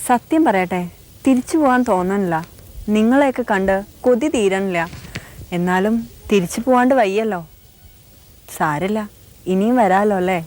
സത്യം പറയട്ടെ, തിരിച്ചു പോകാൻ തോന്നണില്ല. നിങ്ങളെയൊക്കെ കണ്ട് കൊതി തീരണില്ല. എന്നാലും തിരിച്ചു പോവാണ്ട് വയ്യല്ലോ. സാരില്ല, ഇനിയും വരാലോ അല്ലേ?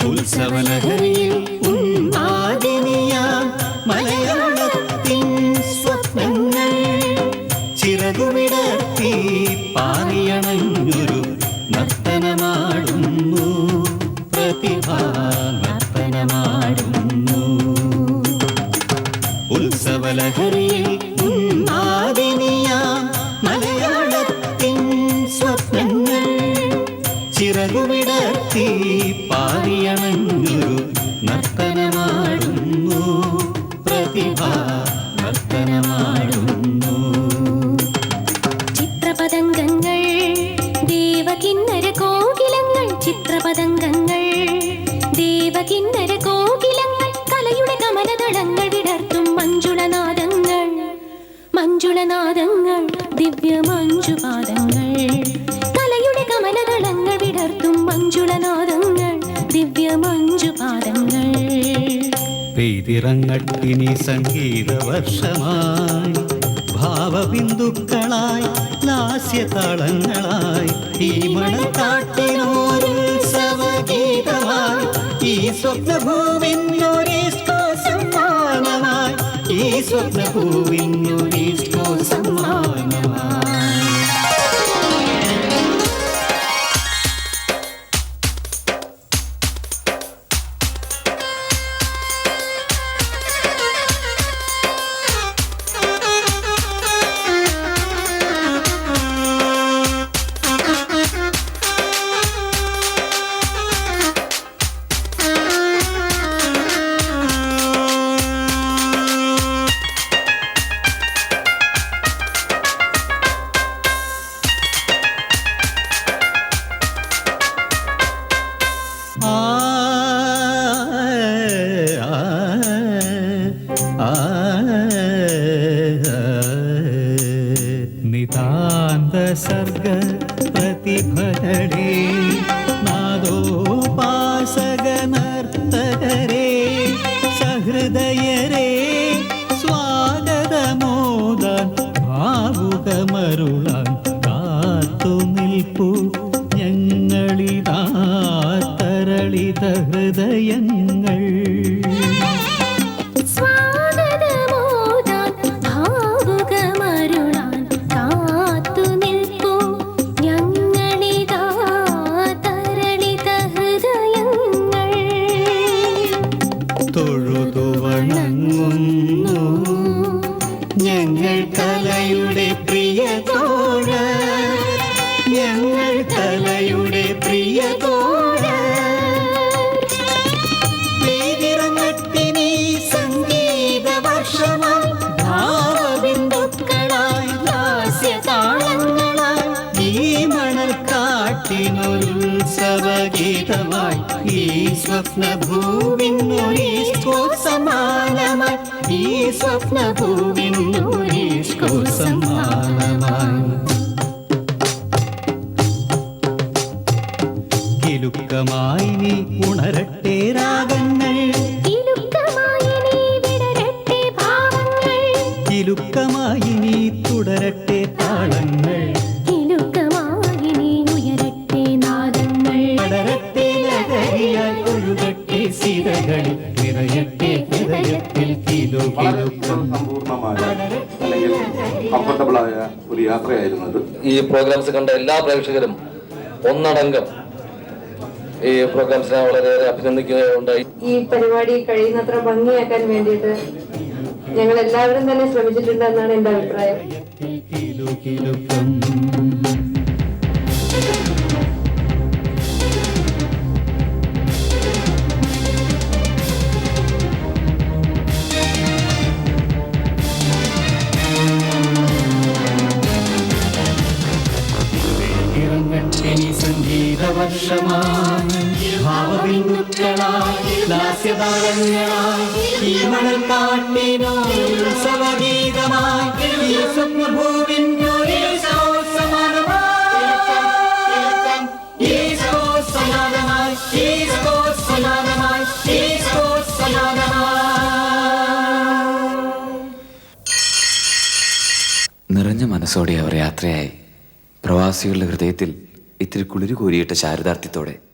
ഉത്സവലഹരിയിൽ ഉന്മാദിനിയാം മലയാളത്തിൻ സ്വപ്നങ്ങൾ ചിറകുവിടർത്തി പാറിയണഞ്ഞൊരു നർത്തനമാടുന്നു പ്രതിഭ നർത്തനമാടുന്നു. ഉത്സവലഹരിയിൽ ഉന്മാദിനിയാം മലയാളത്തിൻ സ്വപ്നങ്ങൾ ചിറകുവിടർത്തി പാറിയണഞ്ഞൊരു നർത്തനമാടുന്നു പ്രതിഭ നർത്തനമാടുന്നു. ചിത്രപതംഗങ്ങൾ ദേവകിന്നര കോകിലങ്ങൾ, ചിത്രപതംഗങ്ങൾ ദേവകിന്നര കോകിലങ്ങൾ, കലയുടെ കമലദളങ്ങൾ വിടർത്തും മഞ്ജുളനാദങ്ങൾ, മഞ്ജുളനാദങ്ങൾ ദിവ്യ മഞ്ജുപാദങ്ങൾ, കലയുടെ കമലദളങ്ങൾ വിടർത്തും മഞ്ജുളനാദങ്ങൾ ദിവ്യ മഞ്ജുപാദങ്ങൾ. പെയ്തിറങ്ങട്ടിനി സംഗീതവർഷമായി ഭാവബിന്ദുക്കളായി ലാസ്യതാളങ്ങളായി ഈ മണക്കാട്ടിനോരുത്സവഗീതമായി ഈ സ്വപ്നഭൂവിനൊരീസ്കോ സമ്മാനമായി ഈ സ്വപ്നഭൂവിനൊരീസ്കോ സമ്മാനമായി. നിതാന്ത സർഗ പ്രതിഭകളേ നാദോപാസക നർത്തകരേ സഹൃദയരേ സ്വാഗതമോദാൻ ഭാവുകമരുളാൻ കാത്തു നിൽപ്പു ഞങ്ങളിതാ തരളിത ഹൃദയങ്ങൾ. തൊഴുതു വണങ്ങുന്നു ഞങ്ങൾ കലയുടെ പ്രിയ തോഴ, ഞങ്ങൾ കലയുടെ പ്രിയ തോഴ. പെയ്തിറങ്ങട്ടിനി സംഗീതവർഷമായി ഭാവബിന്ദുക്കളായി ലാസ്യതാളങ്ങളായി ഈ മണൽക്കാട്ടിനൊരുത്സവഗീതമായി ഈ സ്വപ്നഭൂവിനൊരീസ്കോ സമ്മാനമായി ഈ സ്വപ്നഭൂവിനൊരീസ്കോ സമ്മാനമായി. കിലുക്കമായി നീ ഉണരട്ടെ രാഗങ്ങൾ, കിലുക്കമായി നീ വിടരട്ടെ ഭാവങ്ങൾ, കിലുക്കമായി നീ തുടരട്ടെ താളങ്ങൾ, കിലുക്കമായി നീ ഉയരട്ടെ നാദങ്ങൾ, പടരട്ടെ ലഹരിയായി ഒഴുകട്ടെ സിരകളിൽ നിറയട്ടെ ഹൃദയത്തിൽ കിലുകിലുക്കം. സമ്പൂർണ്ണമായ അല്ലെങ്കിൽ കംഫർട്ടബിളായ ഒരു യാത്രയായിരുന്നത്. ഈ പ്രോഗ്രാംസ് കണ്ട എല്ലാ പ്രേക്ഷകരും ഒന്നടങ്കം ഈ പ്രോഗ്രാംസിനെ വളരെയേറെ അഭിനന്ദിക്കുകയുണ്ടായി. ഈ പരിപാടി കഴിയുന്നത്ര ഭംഗിയാക്കാൻ വേണ്ടിയിട്ട് ഞങ്ങൾ എല്ലാവരും തന്നെ ശ്രമിച്ചിട്ടുണ്ട് എന്നാണ് എൻ്റെ അഭിപ്രായം. സംഗീതവർഷമായി ഭാവബിന്ദുക്കളായി ലാസ്യതാളങ്ങളായി ഈ മണൽ കാട്ടിനോത്സവഗീതമായി ഈ സ്വപ്നഭൂവിനൊരു സമാനമായി നിറഞ്ഞ മനസ്സോടെ അവർ യാത്രയായി. പ്രവാസികളുടെ ഹൃദയത്തിൽ ഇത്തിരി കുളിരു കോരിയിട്ട ചാരിതാർത്ഥ്യത്തോടെ